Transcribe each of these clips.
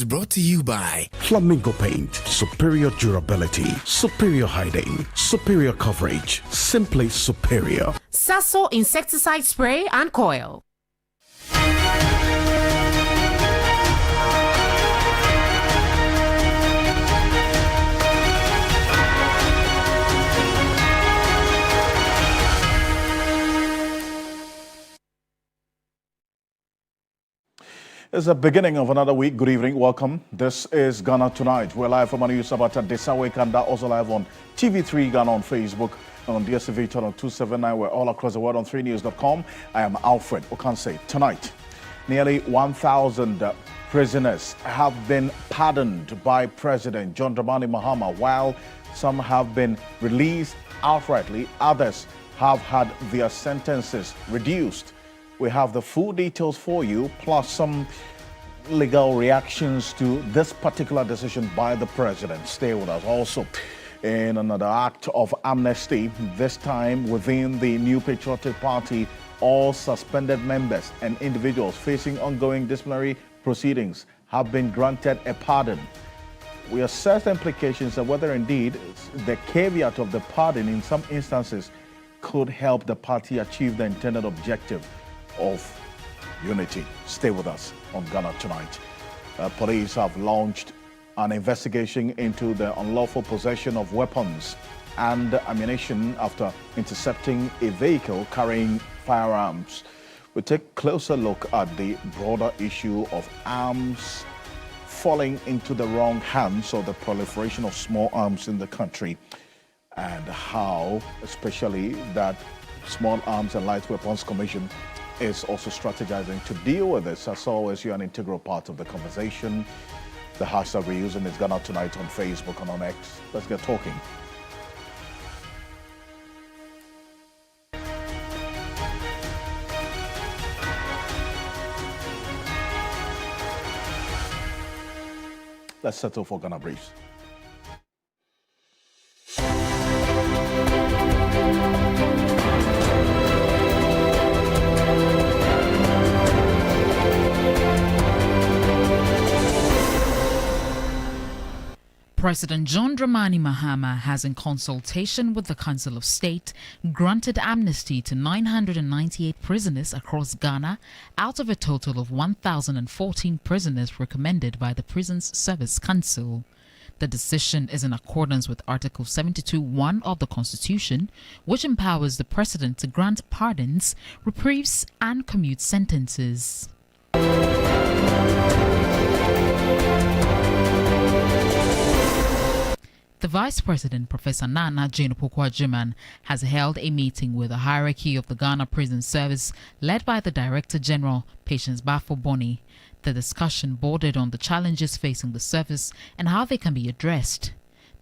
was brought to you by Flamingo Paint. Superior durability, superior hiding, superior coverage, simply superior. Sasso insecticide spray and coil. It's the beginning of another week. Good evening. Welcome. This is Ghana Tonight. We're live from Anu Sabata Desawe Kanda, also live on TV3 Ghana on Facebook and on DSTV channel 279. We're all across the world on 3news.com. I am Alfred Ocansey. Tonight, nearly 1,000 prisoners have been pardoned by President John Dramani Mahama, while some have been released outrightly. Others have had their sentences reduced. We have the full details for you, plus some legal reactions to this particular decision by the president. Stay with us. Also, in another act of amnesty, this time within the New Patriotic Party, all suspended members and individuals facing ongoing disciplinary proceedings have been granted a pardon. We assess the implications of whether indeed the caveat of the pardon in some instances could help the party achieve the intended objective of unity. Stay with us on Ghana Tonight. Police have launched an investigation into the unlawful possession of weapons and ammunition after intercepting a vehicle carrying firearms. We take a closer look at the broader issue of arms falling into the wrong hands, or the proliferation of small arms in the country, and how especially that Small Arms and Light Weapons Commission is also strategizing to deal with this. As always, you're an integral part of the conversation. The hashtag we're using is Ghana Tonight on Facebook and on X. Let's get talking. Let's settle for Ghana Briefs. President John Dramani Mahama has, in consultation with the Council of State, granted amnesty to 998 prisoners across Ghana out of a total of 1,014 prisoners recommended by the Prisons Service Council. The decision is in accordance with Article 72(1) of the Constitution, which empowers the President to grant pardons, reprieves, and commute sentences. The Vice President, Professor Nana Jane Opoku-Agyeman, has held a meeting with the hierarchy of the Ghana Prison Service led by the Director General, Patience Bafo-Boni. The discussion bordered on the challenges facing the service and how they can be addressed.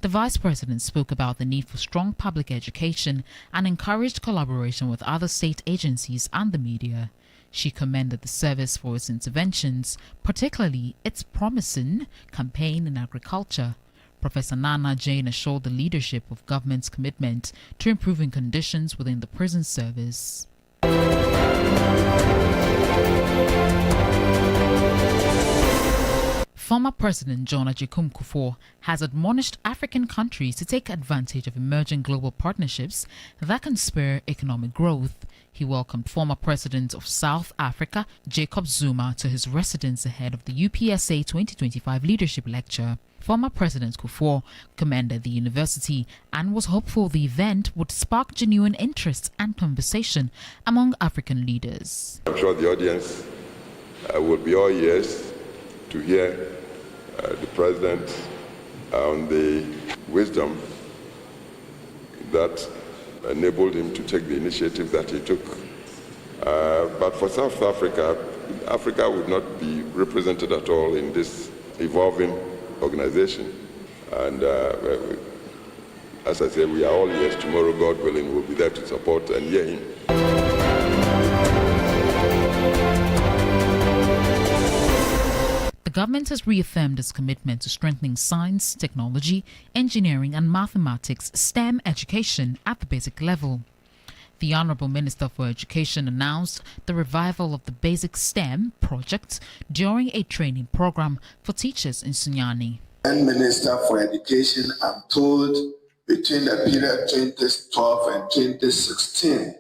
The Vice President spoke about the need for strong public education and encouraged collaboration with other state agencies and the media. She commended the service for its interventions, particularly its promising campaign in agriculture. Professor Nana Jane assured the leadership of government's commitment to improving conditions within the prison service. Former President John Agyekum Kufuor has admonished African countries to take advantage of emerging global partnerships that can spur economic growth. He welcomed former President of South Africa, Jacob Zuma, to his residence ahead of the UPSA 2025 Leadership Lecture. Former President Kufuor commended the university and was hopeful the event would spark genuine interest and conversation among African leaders. I'm sure the audience will be all ears to hear the President on the wisdom that enabled him to take the initiative that he took. But for South Africa, Africa would not be represented at all in this evolving organization. And as I say, we are all ears. Tomorrow, God willing, we'll be there to support and hear him. The government has reaffirmed its commitment to strengthening science, technology, engineering and mathematics STEM education at the basic level. The Honorable Minister for Education announced the revival of the Basic STEM project during a training program for teachers in Sunyani. And Minister for Education, I'm told between the period 2012 and 2016,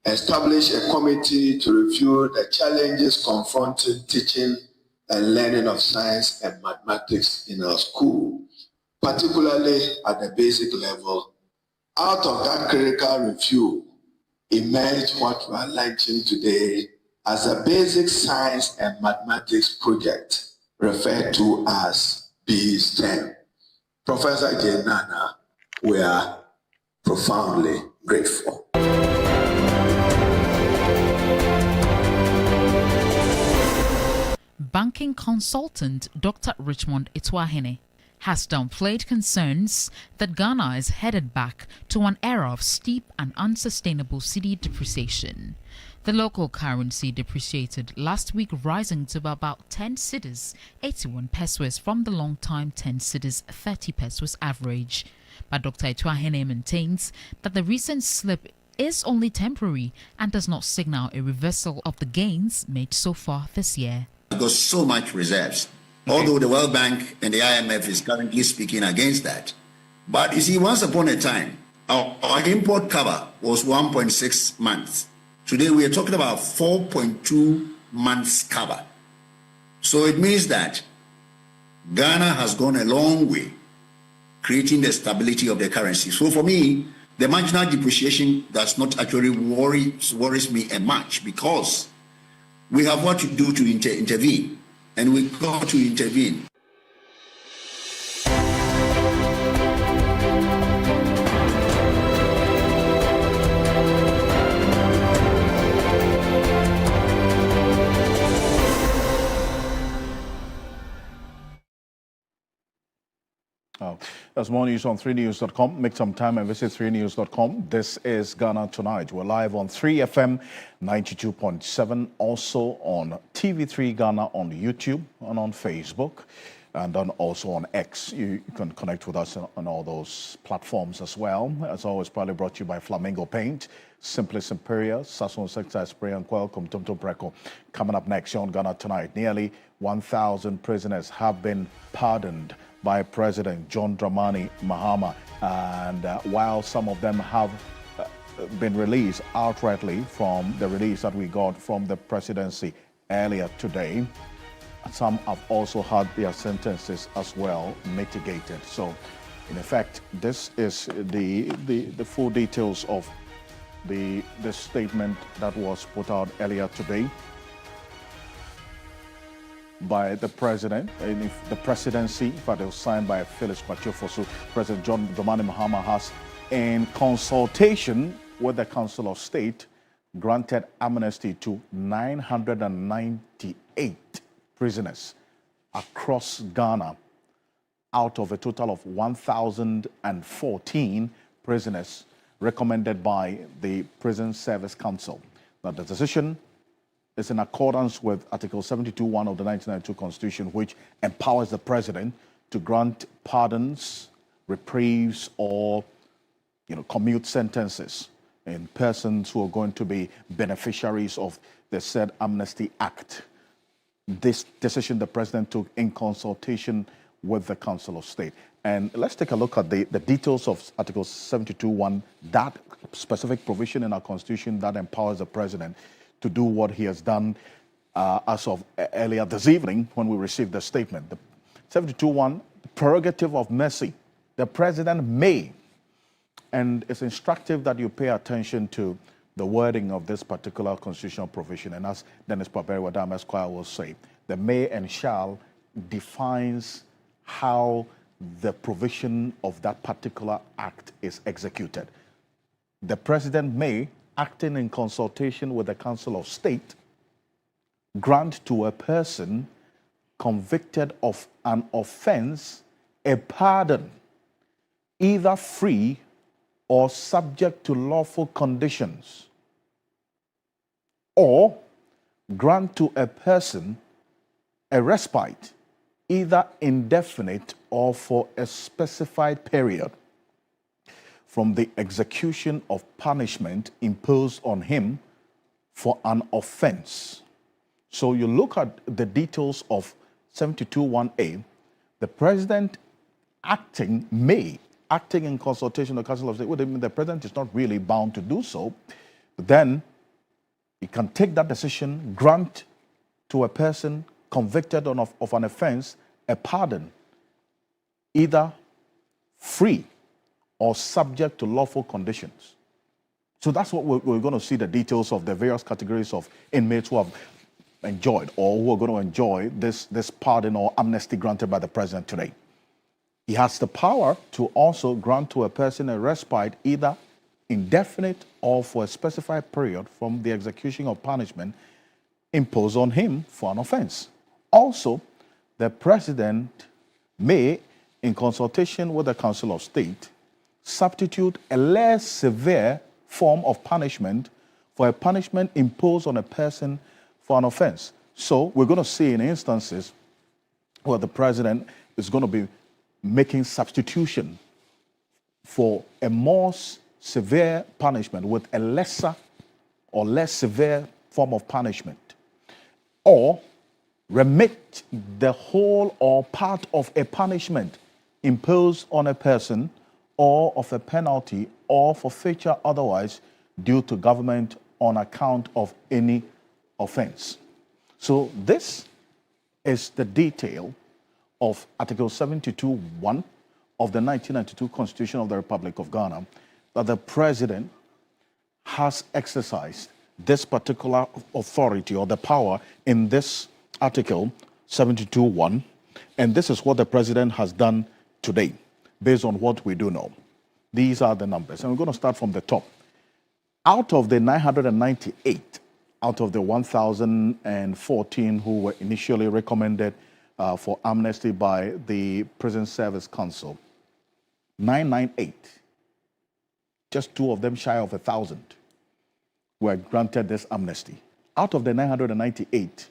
establish a committee to review the challenges confronting teaching and learning of science and mathematics in our school, particularly at the basic level. Out of that critical review emerged what we are launching today as a basic science and mathematics project referred to as BSTEM. Professor J. Nana, we are profoundly grateful. Banking consultant Dr. Richmond Ituahene has downplayed concerns that Ghana is headed back to an era of steep and unsustainable cedi depreciation. The local currency depreciated last week, rising to about 10 cedis, 81 pesos from the long-time 10 cedis, 30 pesos average. But Dr. Ituahene maintains that the recent slip is only temporary and does not signal a reversal of the gains made so far this year. Got so much reserves, although the World Bank and the IMF is currently speaking against that. But you see, once upon a time, our import cover was 1.6 months. Today we are talking about 4.2 months cover. So it means that Ghana has gone a long way creating the stability of the currency. So for me, the marginal depreciation does not actually worries me much, because we have what to do to intervene, and we got to intervene. There's more news on 3news.com. Make some time and visit 3news.com. This is Ghana Tonight. We're live on 3FM 92.7, also on TV3 Ghana on YouTube and on Facebook, and then also on X. You can connect with us on all those platforms as well. As always, probably brought to you by Flamingo Paint, Simply Superior, Sasson Sector Spray and Coil, Kumtumtum Preco. Coming up next on Ghana Tonight, nearly 1,000 prisoners have been pardoned by President John Dramani Mahama, and while some of them have been released outrightly from the release that we got from the presidency earlier today, some have also had their sentences as well mitigated. So, in effect, this is the full details of the statement that was put out earlier today by the president, and if the presidency, in fact, it was signed by Felix Kwachofosu. President John Dramani Mahama has, in consultation with the Council of State, granted amnesty to 998 prisoners across Ghana out of a total of 1,014 prisoners recommended by the Prison Service Council. Now, the decision is in accordance with Article 72(1) of the 1992 Constitution, which empowers the president to grant pardons, reprieves, or commute sentences in persons who are going to be beneficiaries of the said Amnesty Act. This decision the president took in consultation with the Council of State. And let's take a look at the details of Article 72(1), that specific provision in our Constitution that empowers the president to do what he has done as of earlier this evening when we received the statement. The 72(1), prerogative of mercy. The president may, and it's instructive that you pay attention to the wording of this particular constitutional provision. And as Dennis Paperi Wadam Esquire will say, the may and shall defines how the provision of that particular act is executed. The president may, acting in consultation with the Council of State, grant to a person convicted of an offense a pardon, either free or subject to lawful conditions, or grant to a person a respite, either indefinite or for a specified period, from the execution of punishment imposed on him for an offense. So you look at the details of 72(1)(a), the president acting in consultation with the Council of State. Well, the president is not really bound to do so, but then he can take that decision, grant to a person convicted of an offense a pardon, either free or subject to lawful conditions. So that's what we're going to see, the details of the various categories of inmates who have enjoyed or who are going to enjoy this pardon or amnesty granted by the president today. He has the power to also grant to a person a respite, either indefinite or for a specified period from the execution of punishment imposed on him for an offense. Also, the president may, in consultation with the Council of State, substitute a less severe form of punishment for a punishment imposed on a person for an offense. So we're going to see in instances where the president is going to be making substitution for a more severe punishment with a lesser or less severe form of punishment, or remit the whole or part of a punishment imposed on a person, or of a penalty or forfeiture otherwise due to government on account of any offense. So this is the detail of Article 72(1) of the 1992 Constitution of the Republic of Ghana, that the president has exercised this particular authority or the power in this Article 72(1), and this is what the president has done today, based on what we do know. These are the numbers, and we're going to start from the top. Out of the 998, out of the 1,014 who were initially recommended for amnesty by the Prison Service Council, 998, just two of them shy of 1,000, were granted this amnesty. Out of the 998,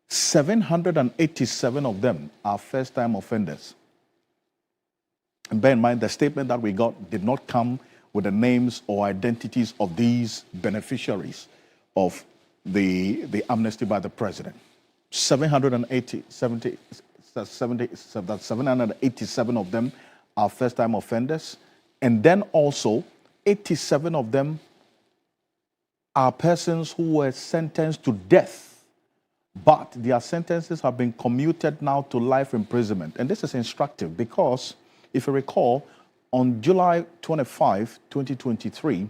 787 of them are first-time offenders. And bear in mind, the statement that we got did not come with the names or identities of these beneficiaries of the amnesty by the president. 787 of them are first-time offenders, and then also 87 of them are persons who were sentenced to death, but their sentences have been commuted now to life imprisonment. And this is instructive because, if you recall, on July 25, 2023,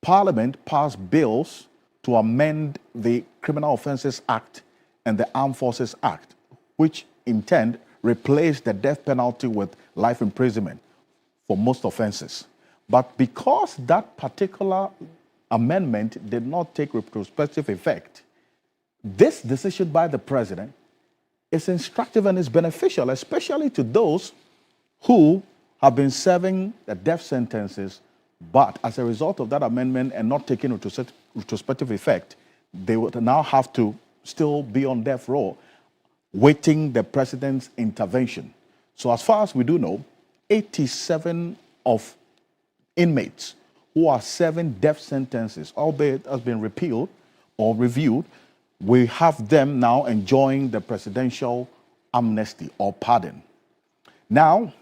Parliament passed bills to amend the Criminal Offences Act and the Armed Forces Act, which in turn replaced the death penalty with life imprisonment for most offenses. But because that particular amendment did not take retrospective effect, this decision by the president is instructive and is beneficial, especially to those who have been serving the death sentences, but as a result of that amendment and not taking retrospective effect, they would now have to still be on death row, waiting the president's intervention. So as far as we do know, 87 of inmates who are serving death sentences, albeit has been repealed or reviewed, we have them now enjoying the presidential amnesty or pardon. Now,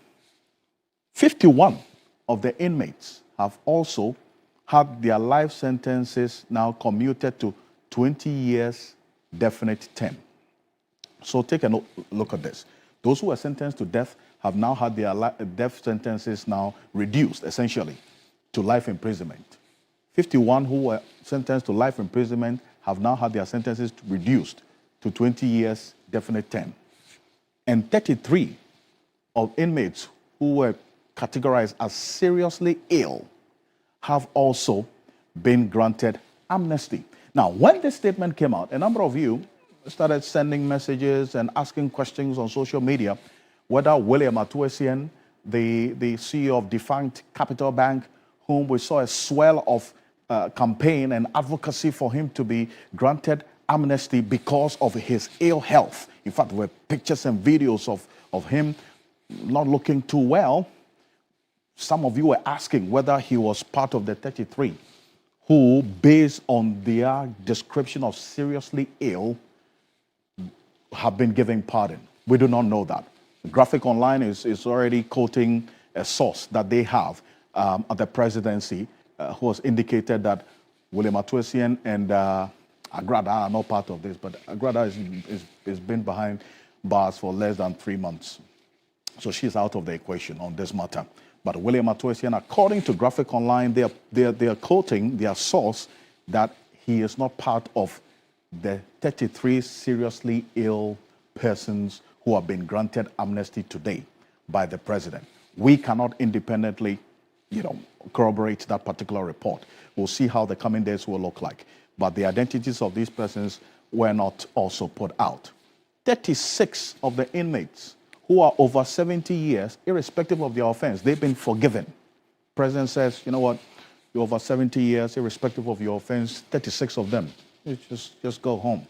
51 of the inmates have also had their life sentences now commuted to 20 years definite term. So take a look at this. Those who were sentenced to death have now had their death sentences now reduced, essentially, to life imprisonment. 51 who were sentenced to life imprisonment have now had their sentences reduced to 20 years definite term. And 33 of inmates who were categorized as seriously ill have also been granted amnesty. Now, when this statement came out, a number of you started sending messages and asking questions on social media whether William Atuesien, the CEO of defunct Capital Bank, whom we saw a swell of campaign and advocacy for him to be granted amnesty because of his ill health. In fact, there were pictures and videos of him not looking too well. some of you were asking whether he was part of the 33 who, based on their description of seriously ill, have been given pardon. We do not know that. Graphic Online is already quoting a source that they have at the presidency who has indicated that William Atuesian and Agrada are not part of this, but Agrada is been behind bars for less than 3 months. So she's out of the equation on this matter. But William Atuesian, according to Graphic Online, they are quoting their source that he is not part of the 33 seriously ill persons who have been granted amnesty today by the president. We cannot independently, corroborate that particular report. We'll see how the coming days will look like. But the identities of these persons were not also put out. 36 of the inmates who are over 70 years, irrespective of their offense, they've been forgiven. President says, you know what, you're over 70 years, irrespective of your offense, 36 of them, you just go home.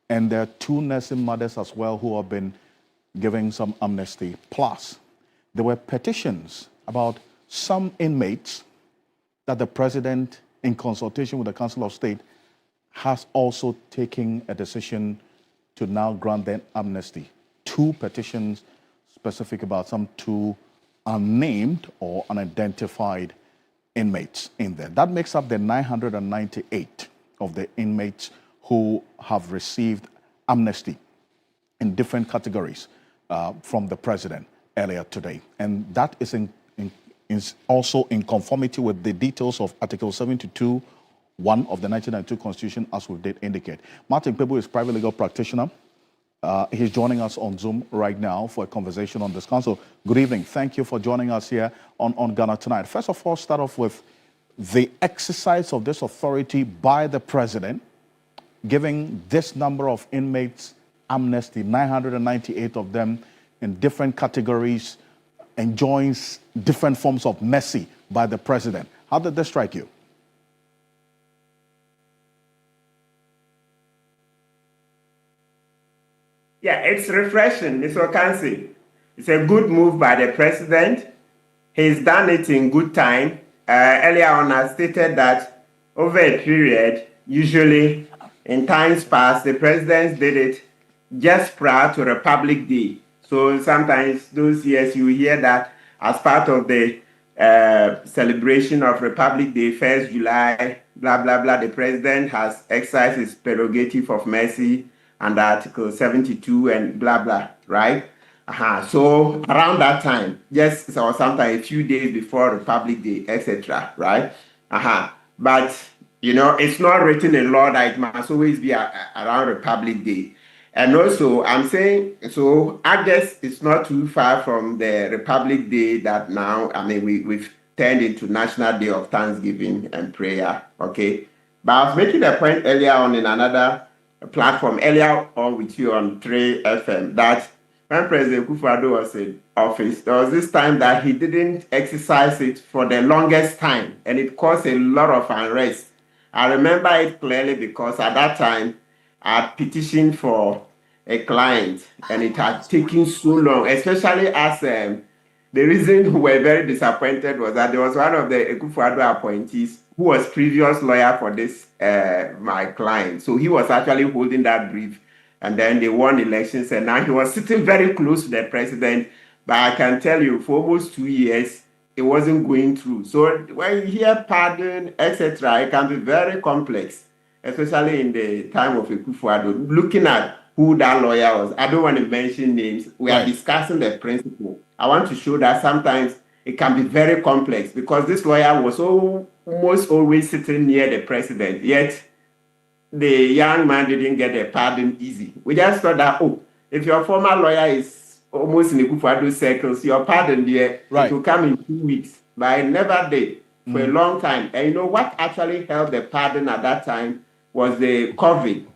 And there are 2 nursing mothers as well who have been given some amnesty. Plus, there were petitions about some inmates that the president, in consultation with the Council of State, has also taken a decision to now grant them amnesty. 2 petitions specific about some 2 unnamed or unidentified inmates in there. That makes up the 998 of the inmates who have received amnesty in different categories from the president earlier today. And that is also in conformity with the details of Article 72(1) of the 1992 Constitution, as we did indicate. Martin Pebu is private legal practitioner. He's joining us on Zoom right now for a conversation on this. Council, good evening. Thank you for joining us here on Ghana Tonight. First of all, start off with the exercise of this authority by the president, giving this number of inmates amnesty, 998 of them in different categories, enjoying different forms of mercy by the president. How did this strike you? Yeah, it's refreshing, Mr. Ocansey. It's a good move by the president. He's done it in good time. Earlier on, I stated that over a period, usually in times past, the presidents did it just prior to Republic Day. So sometimes those years you hear that as part of the celebration of Republic Day, 1st July, blah, blah, blah, the president has exercised his prerogative of mercy under Article 72 and blah, blah, right? So around that time, just or sometime a few days before Republic Day, etc., right? But, it's not written in law that it must always be around Republic Day. And also, I'm saying, so I guess it's not too far from the Republic Day that now, we've turned into National Day of Thanksgiving and Prayer, okay? But I was making a point earlier on in another platform, earlier on with you on 3FM, that when President Kufuor was in office, there was this time that he didn't exercise it for the longest time, and it caused a lot of unrest. I remember it clearly because at that time, I had petitioned for a client, and it had taken so long, especially as the reason we were very disappointed was that there was one of the Kufuor appointees who was previous lawyer for this, my client. So he was actually holding that brief, and then they won elections, and now he was sitting very close to the president. But I can tell you, for almost 2 years, it wasn't going through. So when you hear pardon, etc., it can be very complex, especially in the time of Kufuor. Looking at who that lawyer was, I don't want to mention names. We are discussing the principle. I want to show that sometimes it can be very complex because this lawyer was almost always sitting near the president, yet the young man didn't get a pardon easy. We just thought that, if your former lawyer is almost in the Kufuor circles, your pardon there, it will come in 2 weeks. But I never did for a long time. And what actually helped the pardon at that time was the COVID.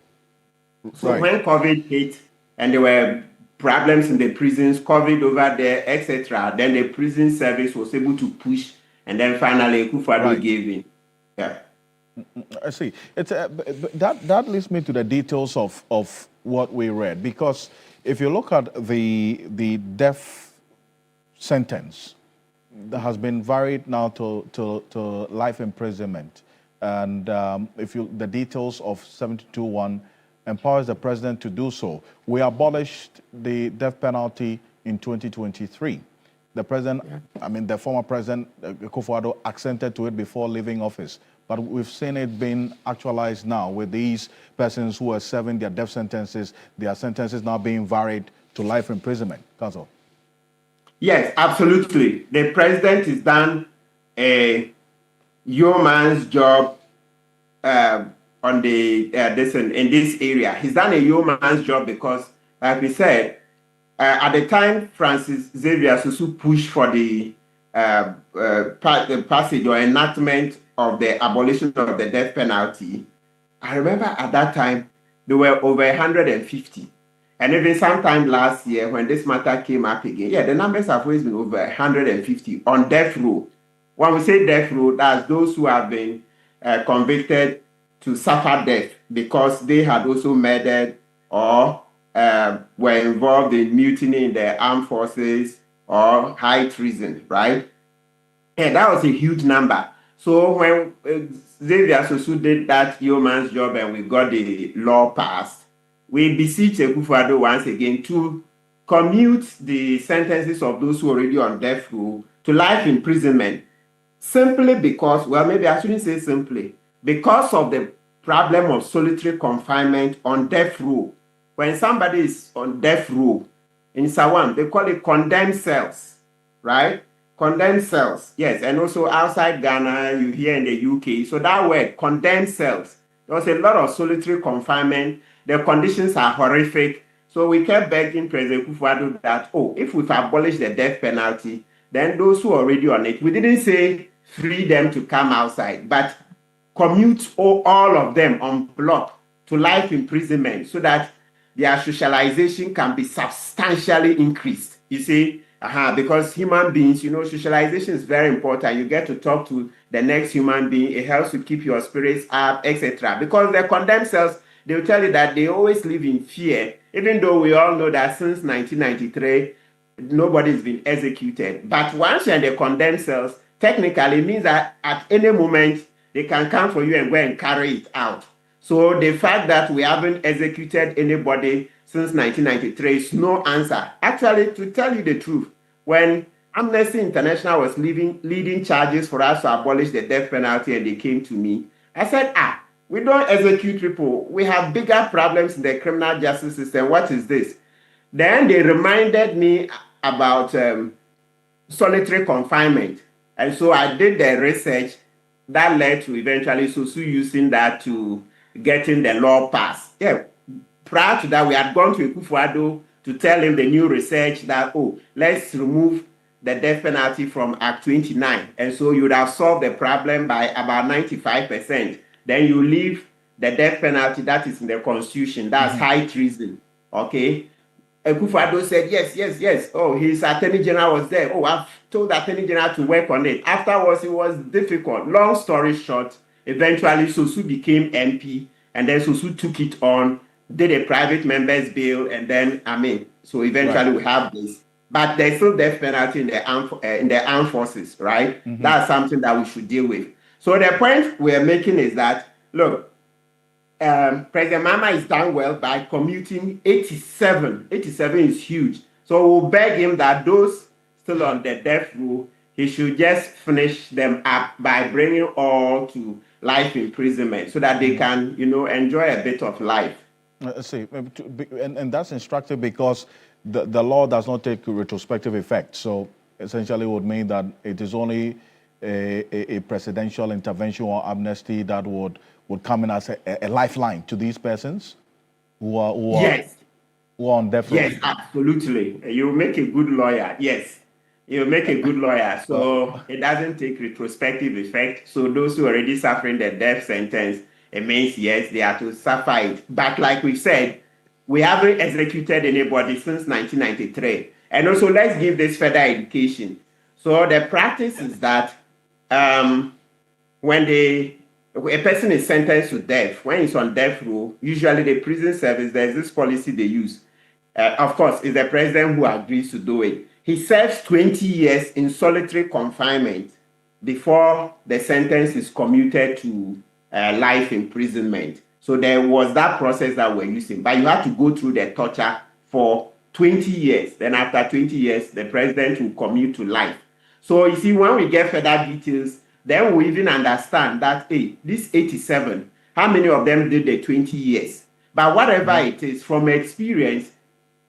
So when COVID hit and there were problems in the prisons, COVID over there, etc., then the prison service was able to push, and then finally Kufuor gave in. Yeah. I see. It's that leads me to the details of what we read, because if you look at the death sentence has been varied now to life imprisonment. And the details of 72(1) empowers the president to do so. We abolished the death penalty in 2023. The president, the former president, Akufo-Addo, accented to it before leaving office. But we've seen it being actualized now with these persons who are serving their death sentences, their sentences now being varied to life imprisonment. Counsel. Yes, absolutely. The president has done a yeoman's job in this area. He's done a yeoman's job because, like we said, at the time Francis Xavier Susu pushed for the passage or enactment of the abolition of the death penalty, I remember at that time there were over 150. And even sometime last year when this matter came up again, the numbers have always been over 150 on death row. When we say death row, that's those who have been convicted to suffer death because they had also murdered or were involved in mutiny in the armed forces or high treason, right? And that was a huge number. So when Xavier Susu did that yeoman's job and we got the law passed, we beseech Akufo-Addo once again to commute the sentences of those who are already on death row to life imprisonment, simply because, well, maybe I shouldn't say simply, because of the problem of solitary confinement on death row. When somebody is on death row in Sawam, they call it condemned cells, right? Condemned cells, yes, and also outside Ghana, you hear in the UK. So that word, condemned cells, there was a lot of solitary confinement. The conditions are horrific. So we kept begging President Akufo-Addo that, if we've abolished the death penalty, then those who are already on it, we didn't say free them to come outside, but commute all of them on block to life imprisonment so that their socialization can be substantially increased. You see, because human beings, socialization is very important. You get to talk to the next human being. It helps to keep your spirits up, etc. Because the condemned cells, they will tell you that they always live in fear, even though we all know that since 1993, nobody's been executed. But once you're in the condemned cells, technically it means that at any moment, they can come for you and go and carry it out. So the fact that we haven't executed anybody since 1993 is no answer. Actually, to tell you the truth, when Amnesty International was leading charges for us to abolish the death penalty and they came to me, I said, we don't execute people. We have bigger problems in the criminal justice system. What is this? Then they reminded me about solitary confinement. And so I did the research that led to eventually Susu using that to getting the law passed. Prior to that, we had gone to Akufo-Addo to tell him the new research that, let's remove the death penalty from Act 29. And so you would have solved the problem by about 95%. Then you leave the death penalty that is in the Constitution. That's high treason. Okay? Akufo-Addo said, yes. His Attorney General was there. I've told the Attorney General to work on it. Afterwards, it was difficult. Long story short, eventually Susu became MP, and then Susu took it on, did a private member's bill, and then, so eventually we have this. But there's still death penalty in the armed forces, right? That's something that we should deal with. So the point we're making is that, look, President Mama is done well by commuting 87. 87 is huge. So we'll beg him that those still on the death row, he should just finish them up by bringing all to life imprisonment so that they can, enjoy a bit of life. And that's instructive because the law does not take retrospective effect. So essentially it would mean that it is only a presidential intervention or amnesty that would come in as a lifeline to these persons who are on death row. Yes, absolutely. You make a good lawyer. Yes, you make a good lawyer. So it doesn't take retrospective effect. So those who are already suffering the death sentence, it means, yes, they are to suffer it. But like we said, we haven't executed anybody since 1993. And also, let's give this further education. So the practice is that when a person is sentenced to death, when he's on death row, usually the prison service, there's this policy they use. Of course, it's the president who agrees to do it. he serves 20 years in solitary confinement before the sentence is commuted to life imprisonment. So there was that process that we're using, but you have to go through the torture for 20 years. Then after 20 years, the president will commute to life. So you see, when we get further details, then we even understand that, hey, this 87, how many of them did the 20 years? But whatever it is, from experience,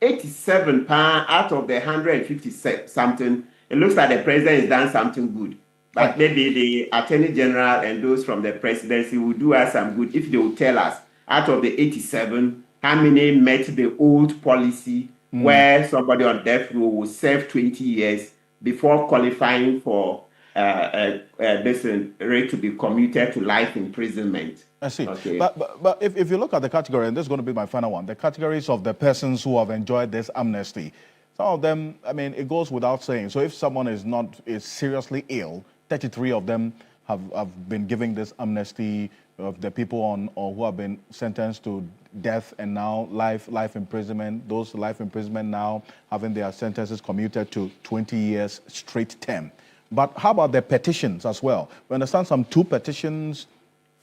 87 out of the 150 something, it looks like the president has done something good. But maybe the attorney general and those from the presidency will do us some good if they will tell us, out of the 87, how many met the old policy where somebody on death row will serve 20 years before qualifying for this rate to be commuted to life imprisonment. I see. Okay. But if you look at the category, and this is going to be my final one, the categories of the persons who have enjoyed this amnesty, some of them, I mean, it goes without saying. So if someone is seriously ill, 33 of them have been given this amnesty, of the people on or who have been sentenced to death and now life imprisonment. Those life imprisonment now having their sentences commuted to 20 years straight term. But how about the petitions as well? We understand some 2 petitions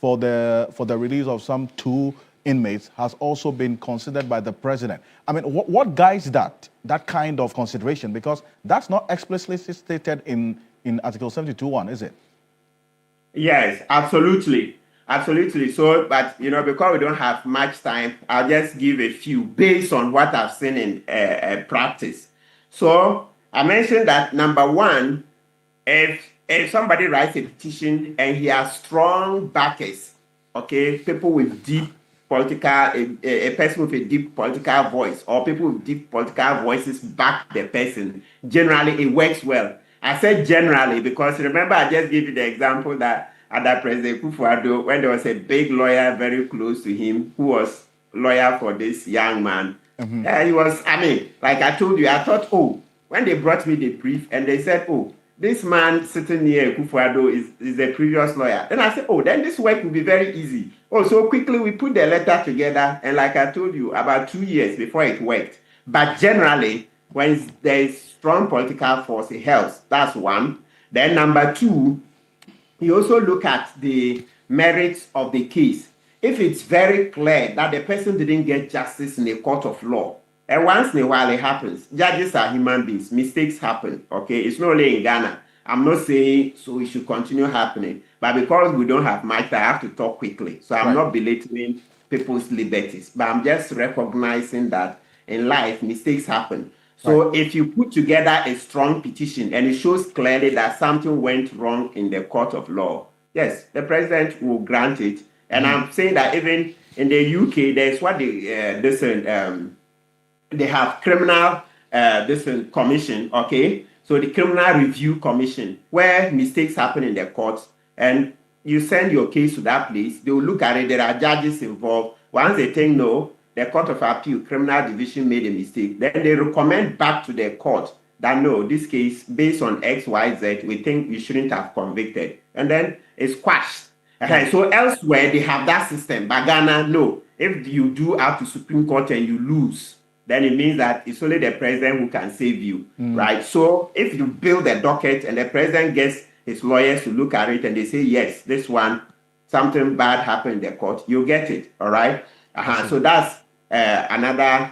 for the release of some 2 inmates has also been considered by the president. I mean, what guides that kind of consideration? Because that's not explicitly stated in Article 72(1), is it? Yes, absolutely. Absolutely. So, but, because we don't have much time, I'll just give a few based on what I've seen in practice. So, I mentioned that number 1, if somebody writes a petition and he has strong backers, okay, people with deep political, a person with a deep political voice or people with deep political voices back the person, generally it works well. I said generally because remember I just gave you the example that under President Kufuor, when there was a big lawyer very close to him who was lawyer for this young man, he was, like I told you, I thought, when they brought me the brief and they said, this man sitting near Kufuor is the previous lawyer. Then I said, then this work will be very easy. So quickly we put the letter together and like I told you, about 2 years before it worked. But generally, when there is strong political force, it helps. That's one. Then number 2, you also look at the merits of the case. If it's very clear that the person didn't get justice in a court of law, and once in a while it happens, judges are human beings, mistakes happen, okay? It's not only in Ghana. I'm not saying so it should continue happening, but because we don't have much, I have to talk quickly. So I'm not belittling people's liberties, but I'm just recognizing that in life, mistakes happen. So if you put together a strong petition and it shows clearly that something went wrong in the court of law, yes, the president will grant it. And I'm saying that even in the UK, there's what they have criminal commission, okay? So the criminal review commission, where mistakes happen in the courts, and you send your case to that place, they will look at it, there are judges involved. Once they think no, the Court of Appeal, Criminal Division made a mistake, then they recommend back to the court that no, this case, based on X, Y, Z, we think you shouldn't have convicted. And then it's quashed. So elsewhere, they have that system. But Ghana, no. If you do up to Supreme Court and you lose, then it means that it's only the president who can save you, right? So if you build a docket and the president gets his lawyers to look at it and they say, yes, this one, something bad happened in the court, you get it, all right? So that's another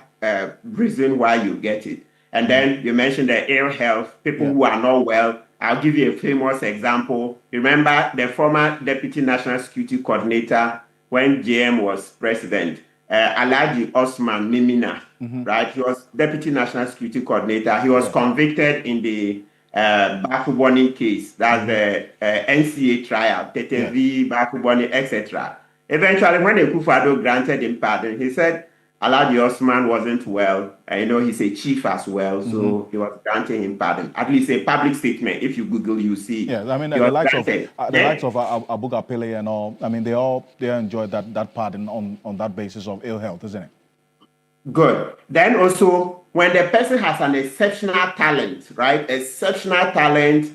reason why you get it. And then you mentioned the ill health, people who are not well. I'll give you a famous example. Remember the former Deputy National Security Coordinator when JM was president, Alhaji Osman Mimina, right? He was Deputy National Security Coordinator. He was convicted in the Bakuboni case, that's the NCA trial, TTV, Bakuboni, etc. Eventually, when the Kufuor granted him pardon, he said Alhaji Osman wasn't well. He's a chief as well, so he was granting him pardon. At least a public statement. If you Google, you see. Yeah, I mean the likes of Abu Gapele and all. I mean they enjoyed that pardon on that basis of ill health, isn't it? Good. Then also, when the person has an exceptional talent, right? Exceptional talent.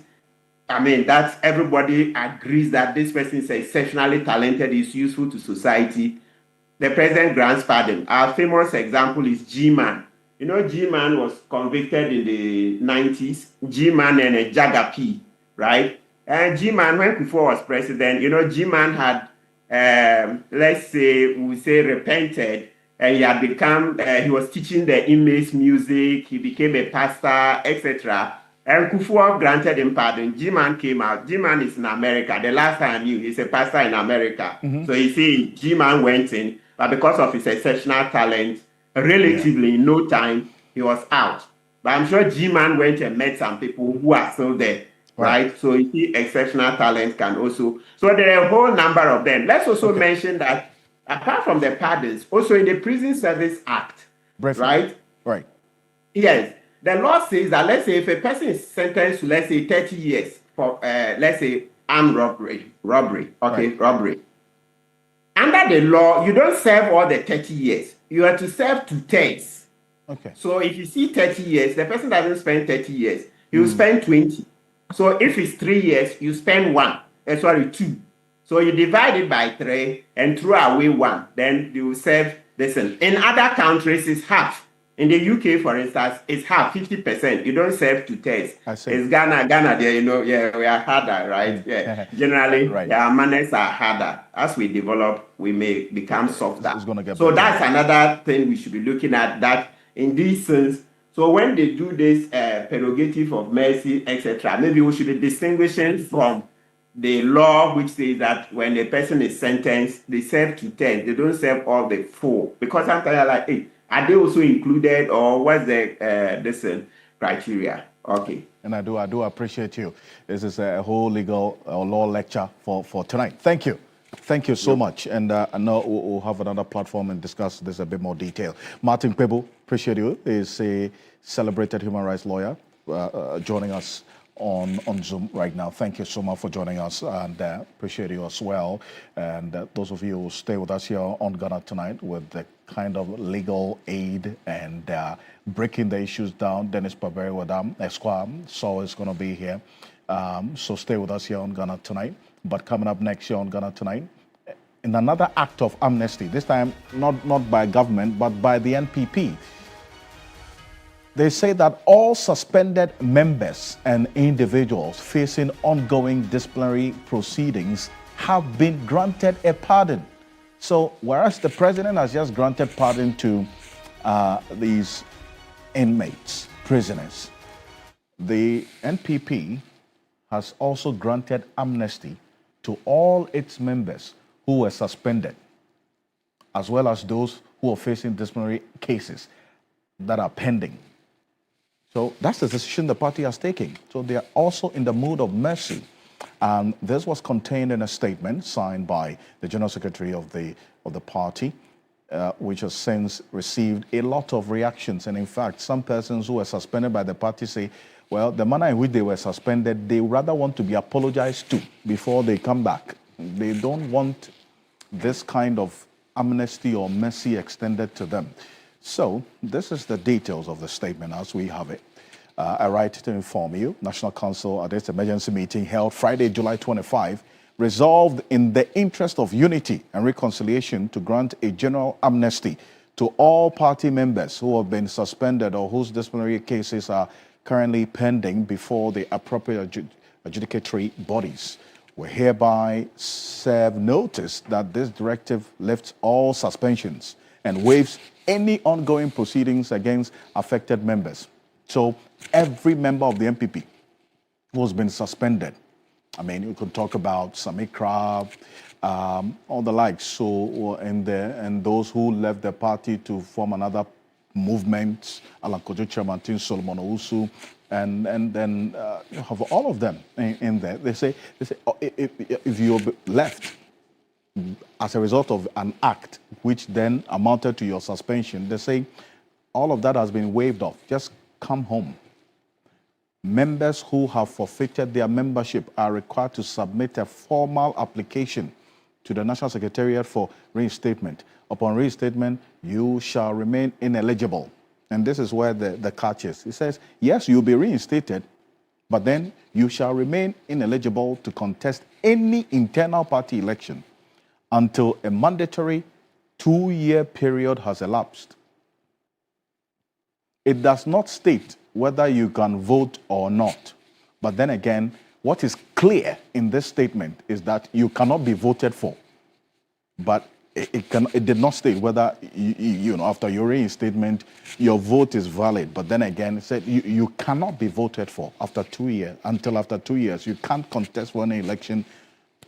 I mean, that's everybody agrees that this person is exceptionally talented, is useful to society. The president grants pardon. Our famous example is G-Man. You know, G-Man was convicted in the 90s, G-Man and a Jagapi, right? And G-Man, when Kufuor was president, you know, G-Man had, let's say, we say repented, and he had become, he was teaching the inmates music, he became a pastor, etc. And Kufuor granted him pardon. G-Man came out. G-Man is in America. The last time I knew, he's a pastor in America. So you see, G-Man went in, but because of his exceptional talent, relatively in no time, he was out. But I'm sure G-Man went and met some people who are still there, right? So you see, exceptional talent can also. So there are a whole number of them. Let's also mention that apart from the pardons, also in the Prison Service Act, right? Right. Yes. The law says that, let's say, if a person is sentenced to, let's say, 30 years for, let's say, armed robbery, robbery. Under the law, you don't serve all the 30 years. You have to serve 2/3. Okay. So if you see 30 years, the person doesn't spend 30 years. He will spend 20. So if it's 3 years, you spend 2. So you divide it by 3 and throw away 1. Then you will serve this. In other countries, it's half. In the UK, for instance, it's half, 50%. You don't serve 2/3. I see. It's Ghana there, you know, yeah, we are harder, right? Yeah. Generally, our manners are harder. As we develop, we may become softer. It's gonna get so better. that's another thing we should be looking at, that in this sense. So when they do this prerogative of mercy, etc., maybe we should be distinguishing from the law which says that when a person is sentenced, they serve 2/3. They don't serve all the 4. Because sometimes you're like, hey, are they also included, or what's the criteria? Okay. And I do appreciate you. This is a whole legal law lecture for tonight. Thank you. Thank you so much. And I know we'll have another platform and discuss this a bit more detail. Martin Kpebu, appreciate you. He's a celebrated human rights lawyer joining us on Zoom right now. Thank you so much for joining us, and appreciate you as well. And those of you who stay with us here on Ghana Tonight with the kind of legal aid and breaking the issues down. Dennis Paberi with Esquire, so it's going to be here. So stay with us here on Ghana Tonight. But coming up next year on Ghana Tonight, in another act of amnesty, this time not by government, but by the NPP. They say that all suspended members and individuals facing ongoing disciplinary proceedings have been granted a pardon. So whereas the president has just granted pardon to these inmates, prisoners, the NPP has also granted amnesty to all its members who were suspended, as well as those who are facing disciplinary cases that are pending. So that's the decision the party has taken. So they are also in the mood of mercy. And this was contained in a statement signed by the General Secretary of the party, which has since received a lot of reactions. And in fact, some persons who were suspended by the party say, well, the manner in which they were suspended, they rather want to be apologized to before they come back. They don't want this kind of amnesty or mercy extended to them. So this is the details of the statement as we have it. I write to inform you, National Council at its emergency meeting held Friday, July 25, resolved in the interest of unity and reconciliation to grant a general amnesty to all party members who have been suspended or whose disciplinary cases are currently pending before the appropriate adjudicatory bodies. We hereby serve notice that this directive lifts all suspensions and waives any ongoing proceedings against affected members. So every member of the MPP who has been suspended, I mean, you could talk about Samikra, all the likes, so and those who left the party to form another movement, Alan Kojo Chairman, Solomon Owusu, and then you have all of them in there. They say oh, if you're left as a result of an act which then amounted to your suspension, they say all of that has been waived off. Just come home. Members who have forfeited their membership are required to submit a formal application to the National Secretariat for reinstatement. Upon reinstatement, you shall remain ineligible. And this is where the catch is. It says, yes, you'll be reinstated, but then you shall remain ineligible to contest any internal party election until a mandatory 2-year period has elapsed. it does not state whether you can vote or not. But then again, what is clear in this statement is that you cannot be voted for. But it did not state whether, after your reinstatement, your vote is valid. But then again, it said you cannot be voted for after 2 years. Until after 2 years, you can't contest for any election.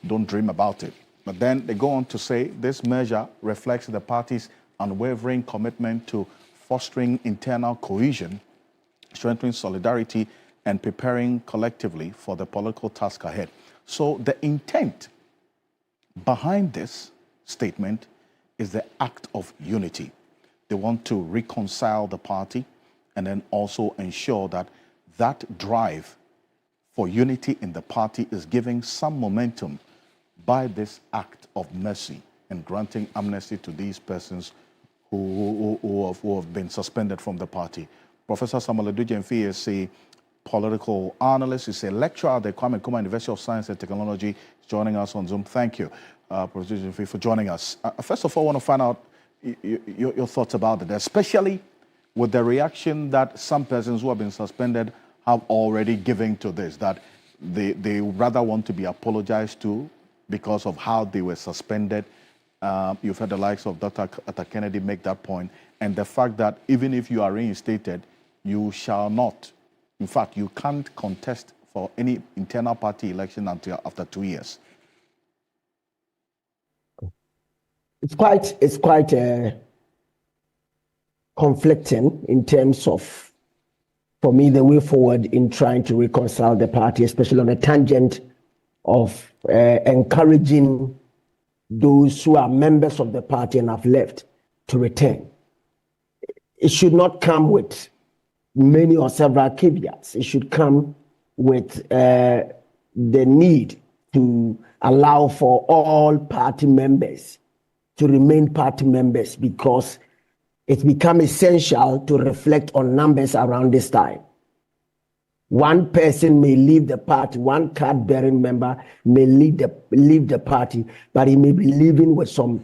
Don't dream about it. But then they go on to say this measure reflects the party's unwavering commitment to fostering internal cohesion, strengthening solidarity, and preparing collectively for the political task ahead. So the intent behind this statement is the act of unity. They want to reconcile the party and then also ensure that that drive for unity in the party is giving some momentum by this act of mercy and granting amnesty to these persons who have been suspended from the party. Professor Samuel Edudjemfi is a political analyst. He's a lecturer at the Kwame Nkrumah University of Science and Technology. He's joining us on Zoom. Thank you, Professor Edudjemfi, for joining us. First of all, I want to find out your thoughts about it, especially with the reaction that some persons who have been suspended have already given to this, that they rather want to be apologized to because of how they were suspended. You've heard the likes of Dr. Kennedy make that point, and the fact that even if you are reinstated, you shall not, in fact, you can't contest for any internal party election until after 2 years. It's quite conflicting in terms of, for me, the way forward in trying to reconcile the party, especially on a tangent of encouraging those who are members of the party and have left to return. It should not come with many or several caveats. It should come with the need to allow for all party members to remain party members, because it's become essential to reflect on numbers around this time. One person may leave the party, one card-bearing member may leave the party, but he may be leaving with some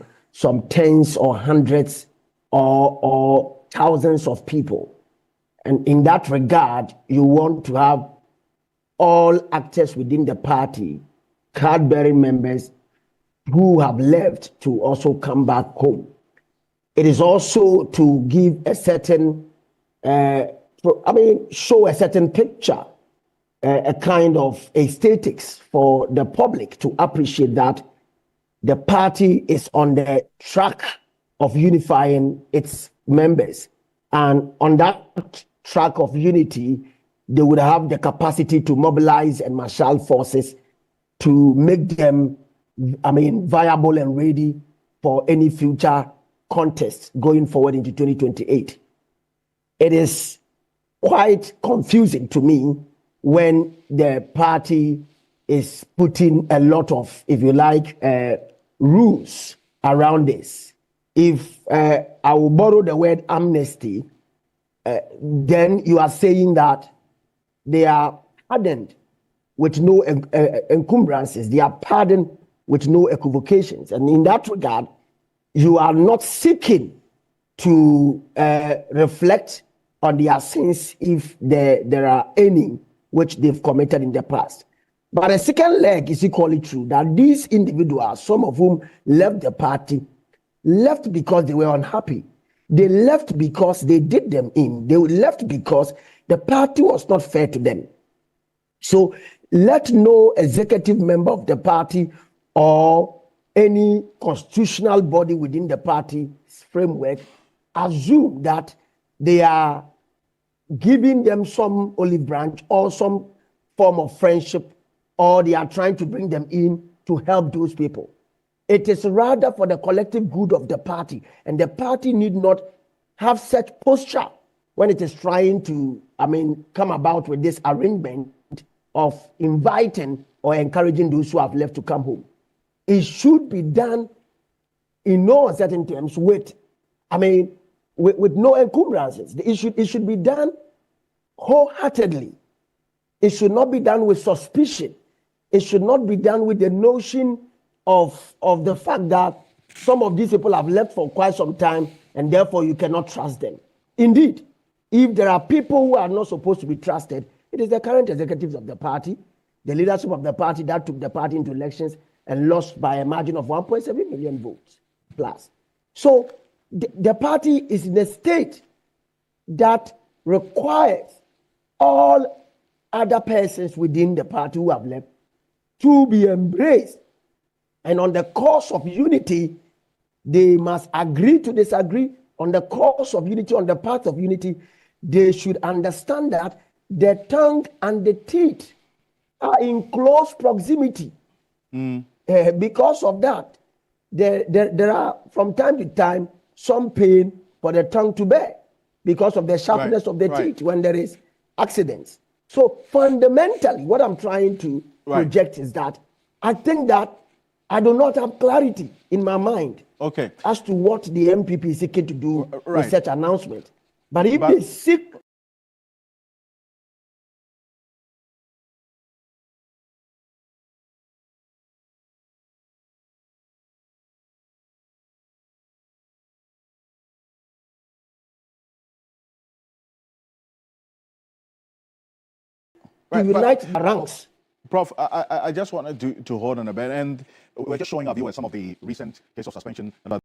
tens or hundreds or thousands of people. And in that regard, you want to have all actors within the party, card-bearing members who have left, to also come back home. It is also to give a certain show a certain picture, a kind of aesthetics for the public to appreciate that the party is on the track of unifying its members. And on that track of unity, they would have the capacity to mobilize and marshal forces to make them, viable and ready for any future contest going forward into 2028. It is quite confusing to me when the party is putting a lot of, if you like, rules around this. If I will borrow the word amnesty, then you are saying that they are pardoned with no encumbrances. They are pardoned with no equivocations. And in that regard, you are not seeking to reflect on their sins if there are any which they've committed in the past. But a second leg is equally true, that these individuals, some of whom left the party, left because they were unhappy. They left because they did them in. They left because the party was not fair to them. So let no executive member of the party or any constitutional body within the party's framework assume that they are giving them some olive branch or some form of friendship, or they are trying to bring them in to help those people. It is rather for the collective good of the party, and the party need not have such posture when it is trying to, come about with this arrangement of inviting or encouraging those who have left to come home. It should be done in no uncertain terms with no encumbrances. It should be done wholeheartedly. It should not be done with suspicion. It should not be done with the notion of the fact that some of these people have left for quite some time and therefore you cannot trust them. Indeed, if there are people who are not supposed to be trusted, it is the current executives of the party, the leadership of the party that took the party into elections and lost by a margin of 1.7 million votes plus. So the party is in a state that requires all other persons within the party who have left to be embraced. And on the course of unity, they must agree to disagree. On the course of unity, on the path of unity, they should understand that the tongue and the teeth are in close proximity. Because of that, there are from time to time some pain for the tongue to bear because of the sharpness of the teeth when there is accidents. So fundamentally, what I'm trying to project is that I think that I do not have clarity in my mind as to what the MPP is seeking to do with such announcement. But if they seek to unite the ranks. Prof, I just wanted to hold on a bit, and we're just showing our viewers some of the recent case of suspension that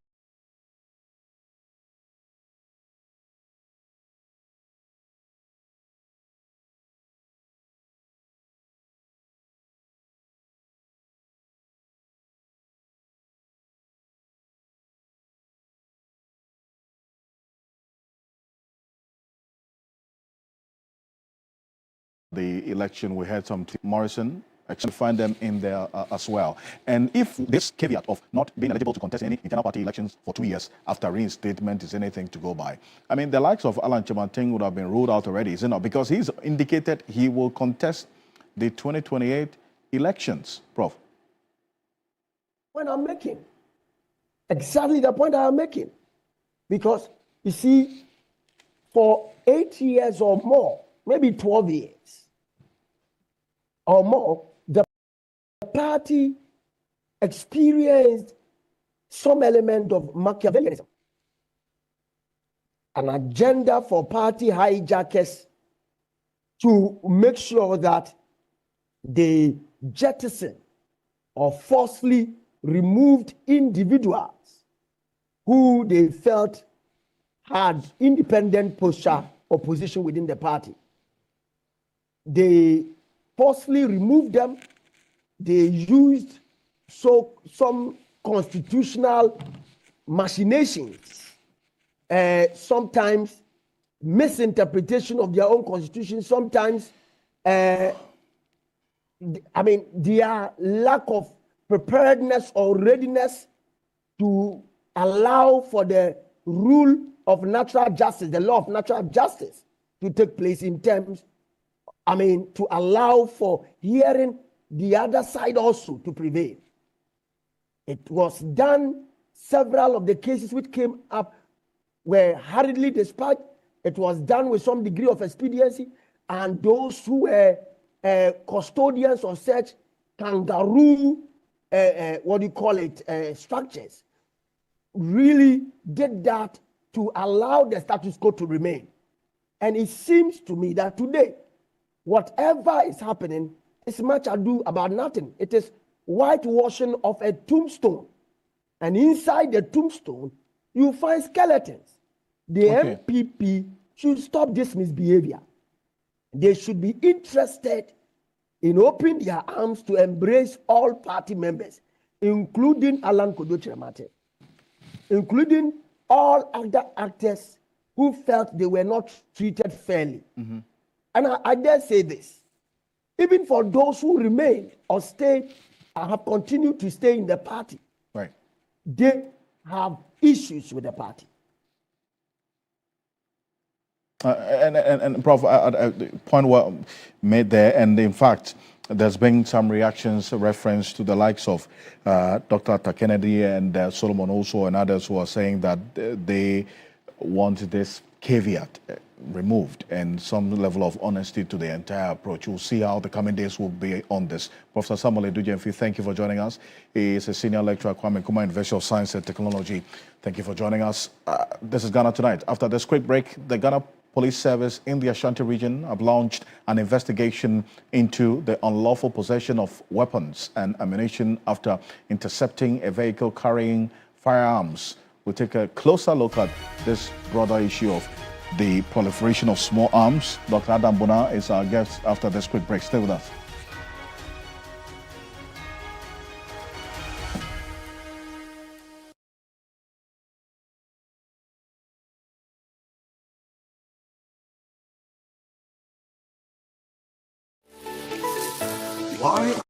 the election, we had some Morrison actually find them in there as well. And if this caveat of not being eligible to contest any internal party elections for 2 years after reinstatement is anything to go by, I mean, the likes of Alan Chimanting would have been ruled out already, is it not? Because he's indicated he will contest the 2028 elections, Prof. When I'm making exactly the point I'm making, because you see, for 8 years or more, maybe 12 years or more, the party experienced some element of Machiavellianism, an agenda for party hijackers to make sure that they jettison or forcefully removed individuals who they felt had independent posture or position within the party. They forcefully removed them. They used some constitutional machinations, sometimes misinterpretation of their own constitution, sometimes, their lack of preparedness or readiness to allow for the rule of natural justice, the law of natural justice to take place in terms, to allow for hearing the other side also to prevail. It was done, several of the cases which came up were hurriedly dispatched. It was done with some degree of expediency, and those who were custodians of such kangaroo, structures, really did that to allow the status quo to remain. And it seems to me that today, whatever is happening is much ado about nothing. It is whitewashing of a tombstone. And inside the tombstone, you find skeletons. The MPP should stop this misbehavior. They should be interested in opening their arms to embrace all party members, including Alan Kodo-Kyeremate, including all other actors who felt they were not treated fairly. And I dare say this, even for those who remained or stayed and have continued to stay in the party, they have issues with the party. And Prof, the point well made there, and in fact, there's been some reactions, reference to the likes of Dr. Kennedy and Solomon also, and others who are saying that they want this caveat removed and some level of honesty to the entire approach. We'll see how the coming days will be on this. Professor Samuel Edujemfi, thank you for joining us. He is a senior lecturer at Kwame Nkrumah University of Science and Technology. Thank you for joining us. This is Ghana Tonight. After this quick break, the Ghana Police Service in the Ashanti region have launched an investigation into the unlawful possession of weapons and ammunition after intercepting a vehicle carrying firearms. We'll take a closer look at this broader issue of the proliferation of small arms. Dr. Adam Bona is our guest after this quick break. Stay with us. Why?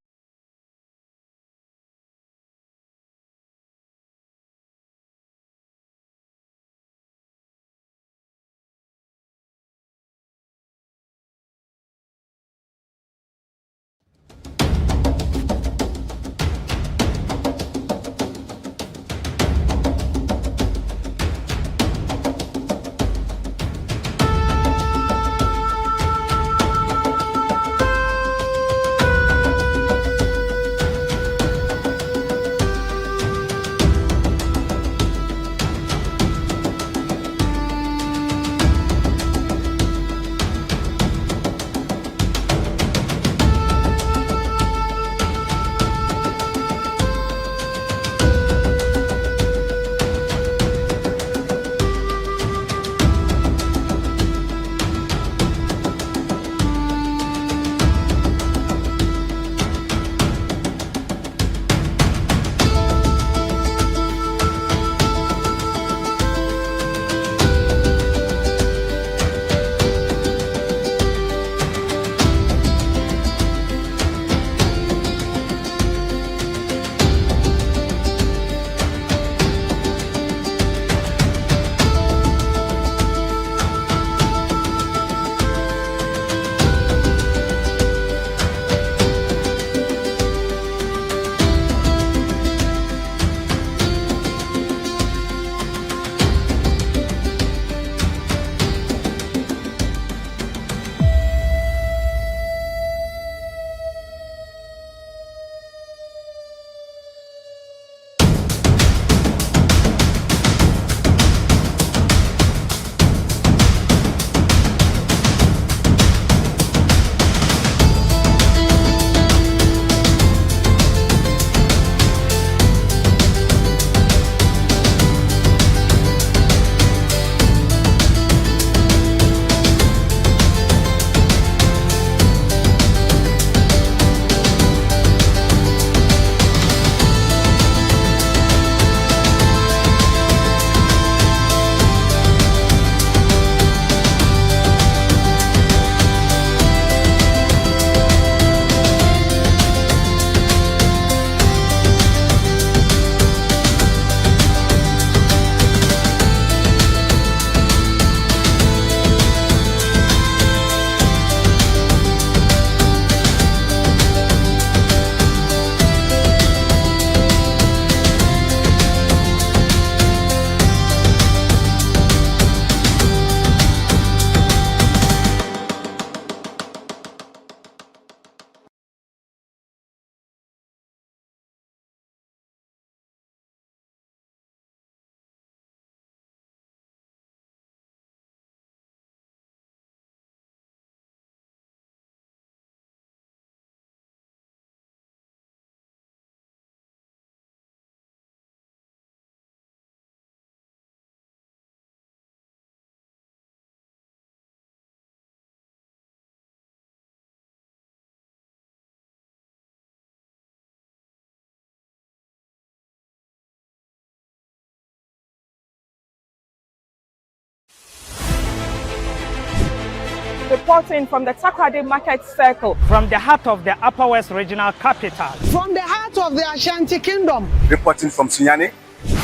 Reporting from the Takoradi Market Circle, from the heart of the Upper West Regional Capital, from the heart of the Ashanti Kingdom, reporting from Sinyani,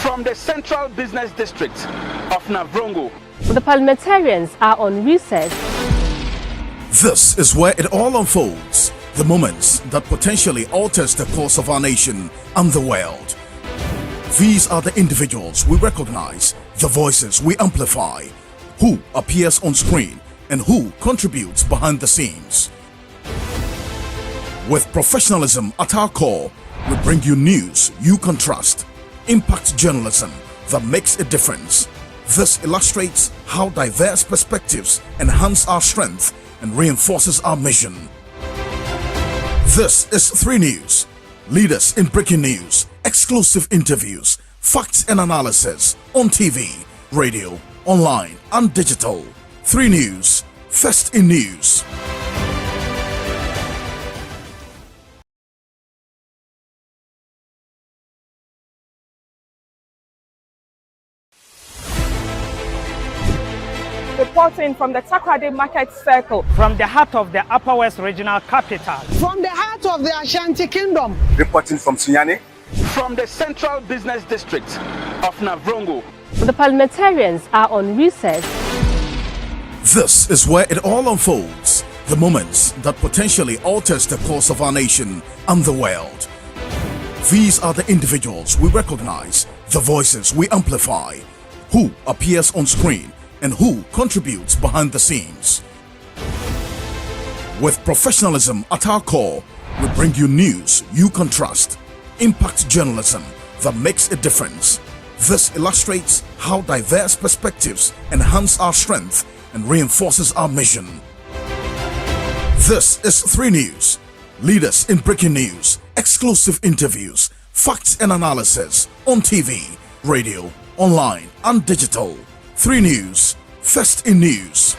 from the Central Business District of Navrongo. The parliamentarians are on recess. This is where it all unfolds, the moments that potentially alters the course of our nation and the world. These are the individuals we recognize, the voices we amplify, who appears on screen and who contributes behind the scenes. With professionalism at our core, we bring you news you can trust, impact journalism that makes a difference. This illustrates how diverse perspectives enhance our strength and reinforces our mission. This is 3 News. Leaders in breaking news, exclusive interviews, facts and analysis on TV, radio, online and digital. 3 News, first in news. Reporting from the Takoradi Market Circle, from the heart of the Upper West Regional Capital, from the heart of the Ashanti Kingdom. Reporting from Sunyani, from the Central Business District of Navrongo. The parliamentarians are on recess. This is where it all unfolds. The moments that potentially alters the course of our nation and the world. These are the individuals we recognize, the voices we amplify, who appears on screen and who contributes behind the scenes. With professionalism at our core, we bring you news you can trust, impact journalism that makes a difference. This illustrates how diverse perspectives enhance our strength and reinforces our mission. This is 3 News. Leaders in breaking news, exclusive interviews, facts and analysis on TV, radio, online and digital. 3 News, first in news.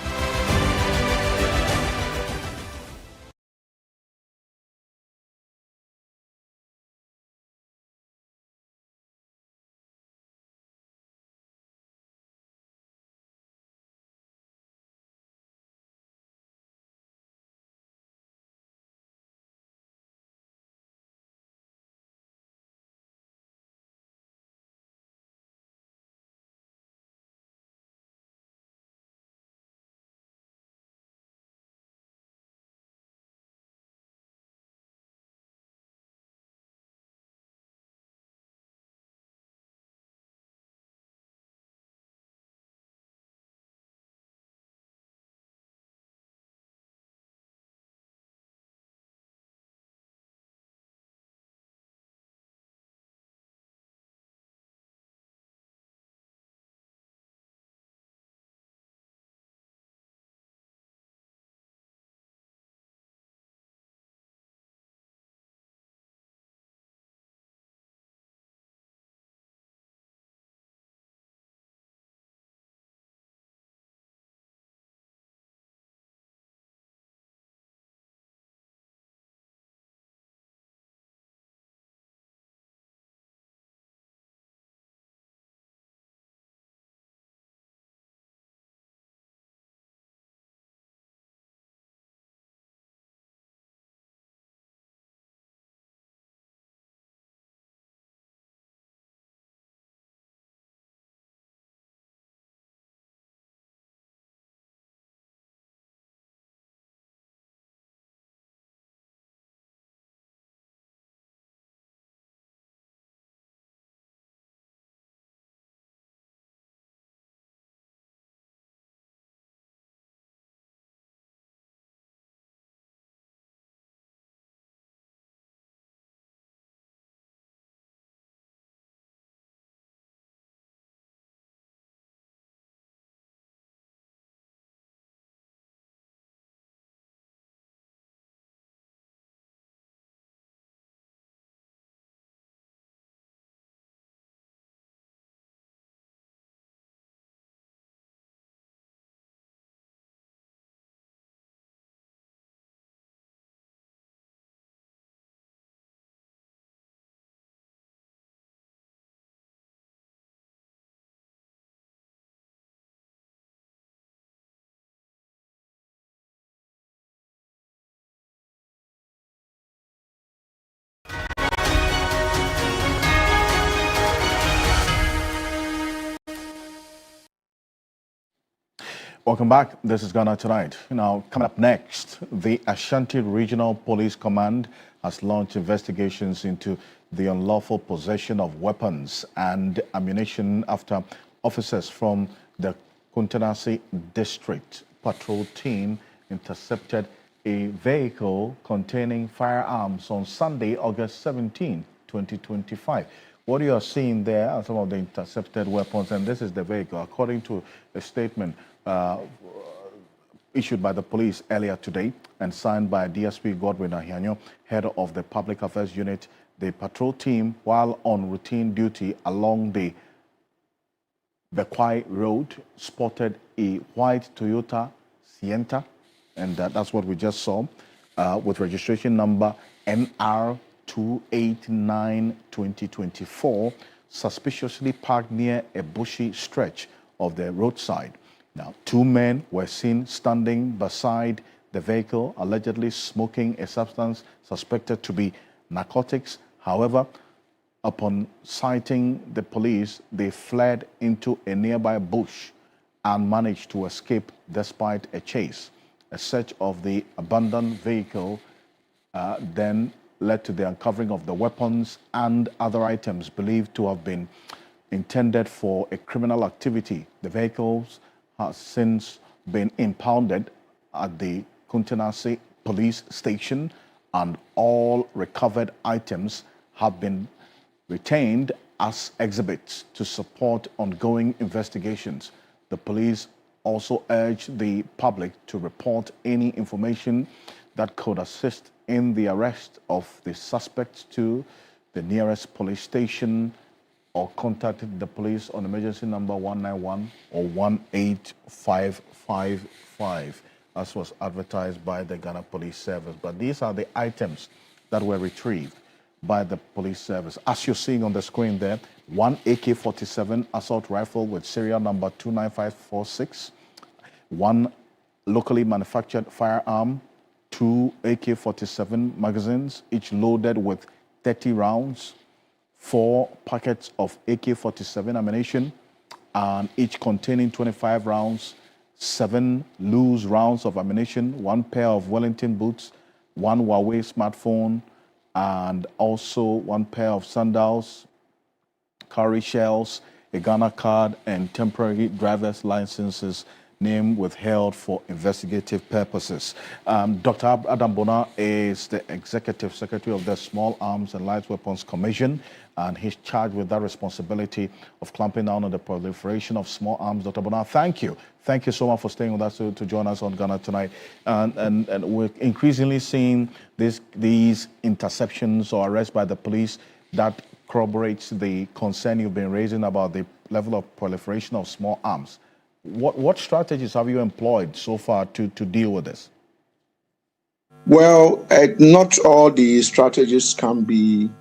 Welcome back. This is Ghana Tonight. Now, coming up next, the Ashanti Regional Police Command has launched investigations into the unlawful possession of weapons and ammunition after officers from the Ocansey District Patrol Team intercepted a vehicle containing firearms on Sunday, August 17, 2025. What you are seeing there are some of the intercepted weapons, and this is the vehicle. According to a statement issued by the police earlier today and signed by DSP Godwin Ahianyo, head of the Public Affairs Unit, the patrol team, while on routine duty along the Bekwai Road, spotted a white Toyota Sienta, and that's what we just saw, with registration number NR 289-2024, suspiciously parked near a bushy stretch of the roadside. Now, two men were seen standing beside the vehicle, allegedly smoking a substance suspected to be narcotics. However, upon sighting the police, they fled into a nearby bush and managed to escape despite a chase. A search of the abandoned vehicle then led to the uncovering of the weapons and other items believed to have been intended for a criminal activity. The vehicles have since been impounded at the Kuntanase police station, and all recovered items have been retained as exhibits to support ongoing investigations. The police also urge the public to report any information that could assist in the arrest of the suspects to the nearest police station or contact the police on emergency number 191 or 18555, as was advertised by the Ghana Police Service. But these are the items that were retrieved by the police service. As you're seeing on the screen there, one AK-47 assault rifle with serial number 29546, one locally manufactured firearm, two AK-47 magazines, each loaded with 30 rounds, 4 packets of AK-47 ammunition, and each containing 25 rounds, 7 loose rounds of ammunition, 1 pair of Wellington boots, 1 Huawei smartphone, and also 1 pair of sandals, cowrie shells, a Ghana card, and temporary driver's licenses, name withheld for investigative purposes. Dr. Adam Bona is the Executive Secretary of the Small Arms and Light Weapons Commission, and he's charged with that responsibility of clamping down on the proliferation of small arms. Dr. Bona, thank you. Thank you so much for staying with us to join us on Ghana Tonight. And we're increasingly seeing these interceptions or arrests by the police that corroborates the concern you've been raising about the level of proliferation of small arms. What strategies have you employed so far to deal with this? Well, not all the strategies can be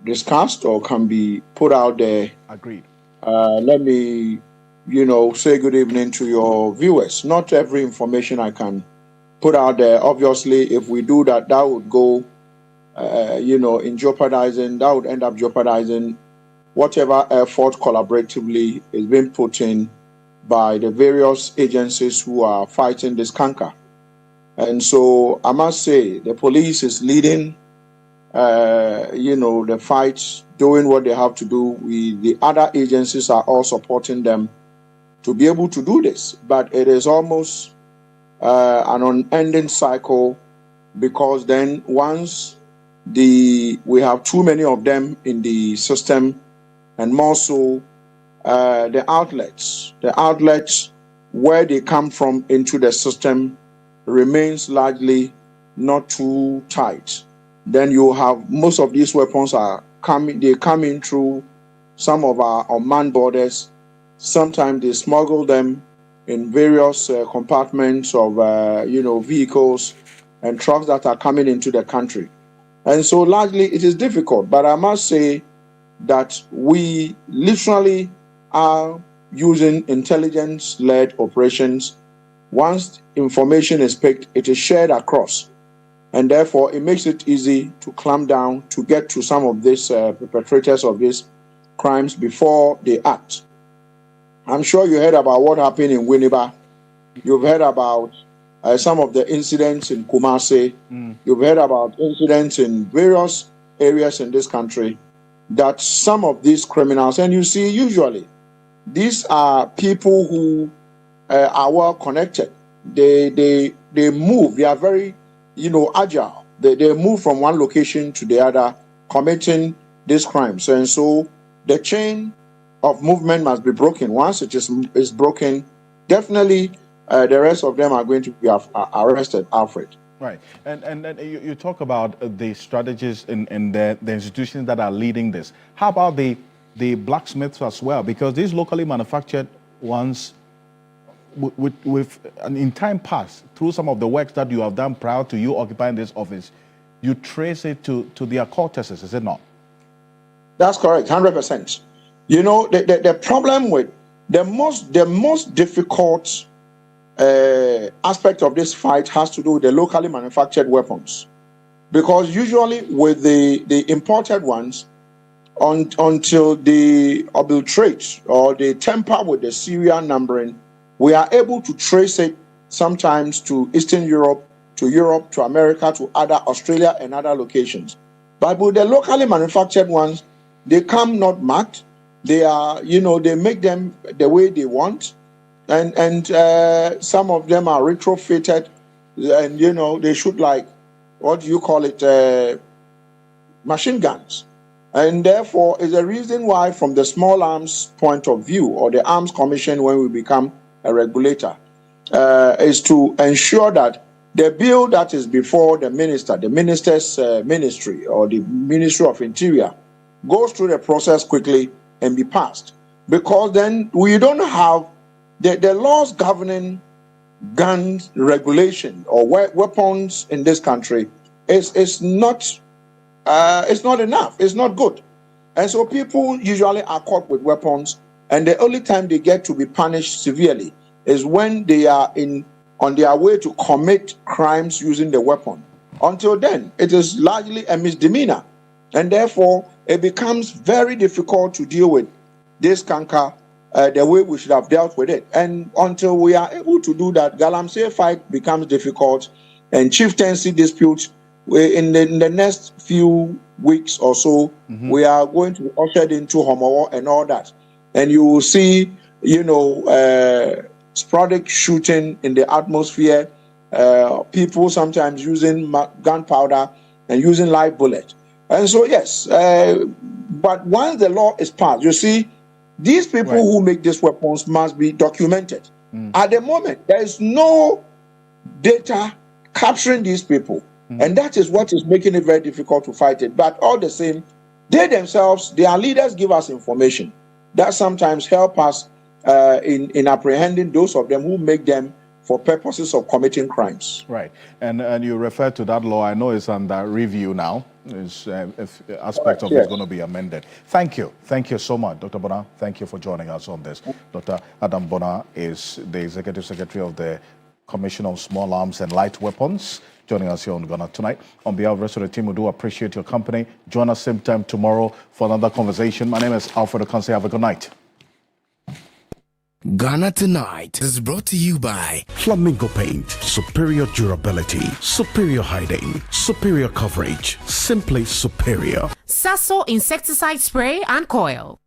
discussed or can be put out there. Agreed. Let me, say good evening to your viewers. Not every information I can put out there. Obviously, if we do that, that would go, in jeopardizing, that would end up jeopardizing whatever effort collaboratively is being put in by the various agencies who are fighting this canker. And so I must say the police is leading, the fight, doing what they have to do. The other agencies are all supporting them to be able to do this. But it is almost an unending cycle, because then once we have too many of them in the system, and more so the outlets where they come from into the system remains largely not too tight. Then you have most of these weapons come in through some of our unmanned borders. Sometimes they smuggle them in various compartments of vehicles and trucks that are coming into the country. And so largely it is difficult, but I must say that we literally are using intelligence-led operations. Once information is picked, it is shared across, and therefore it makes it easy to clamp down, to get to some of these perpetrators of these crimes before they act. I'm sure you heard about what happened in Winneba. You've heard about some of the incidents in Kumasi. You've heard about incidents in various areas in this country, that some of these criminals, and you see usually these are people who are well connected. They move. They are very agile. They move from one location to the other, committing these crimes. And so the chain of movement must be broken. Once it is broken, definitely the rest of them are going to be arrested, Alfred. Right. And you talk about the strategies in the institutions that are leading this. How about the blacksmiths as well? Because these locally manufactured ones, in time past, through some of the works that you have done prior to you occupying this office, you trace it to their cortices, is it not? That's correct, 100%. You know, the problem with the most difficult aspect of this fight has to do with the locally manufactured weapons, because usually with the imported ones, until they adulterate or they tamper with the serial numbering, we are able to trace it sometimes to Eastern Europe, to America, to Australia and other locations. But with the locally manufactured ones, they come not marked. They are, they make them the way they want. And some of them are retrofitted, and, they shoot like, what do you call it, machine guns. And therefore, is a reason why, from the small arms point of view, or the Arms Commission, when we become a regulator, is to ensure that the bill that is before the minister's ministry, or the Ministry of Interior, goes through the process quickly and be passed. Because then we don't have the laws governing guns regulation or weapons in this country is not enough. It's not good. And so people usually are caught with weapons, and the only time they get to be punished severely is when they are on their way to commit crimes using the weapon. Until then, it is largely a misdemeanor. And therefore, it becomes very difficult to deal with this canker the way we should have dealt with it. And until we are able to do that, Galamsey fight becomes difficult, and chieftaincy disputes, in the next few weeks or so, we are going to be ushered into Homowo and all that. And you will see, sporadic shooting in the atmosphere, people sometimes using gunpowder and using live bullets. And so, yes, but once the law is passed, you see, these people who make these weapons must be documented. At the moment, there is no data capturing these people. And that is what is making it very difficult to fight it. But all the same, they themselves, their leaders give us information that sometimes help us in apprehending those of them who make them for purposes of committing crimes. Right. And you refer to that law. I know it's under review now. If aspect of it is going to be amended. Thank you. Thank you so much, Dr. Bona. Thank you for joining us on this. Dr. Adam Bona is the Executive Secretary of the Commission on Small Arms and Light Weapons, joining us here on Ghana Tonight. On behalf of the rest of the team, we do appreciate your company. Join us same time tomorrow for another conversation. My name is Alfred. Ocansey. Have a good night. Ghana Tonight is brought to you by Flamingo Paint. Superior durability, superior hiding, superior coverage, simply superior. Sasso insecticide spray and coil.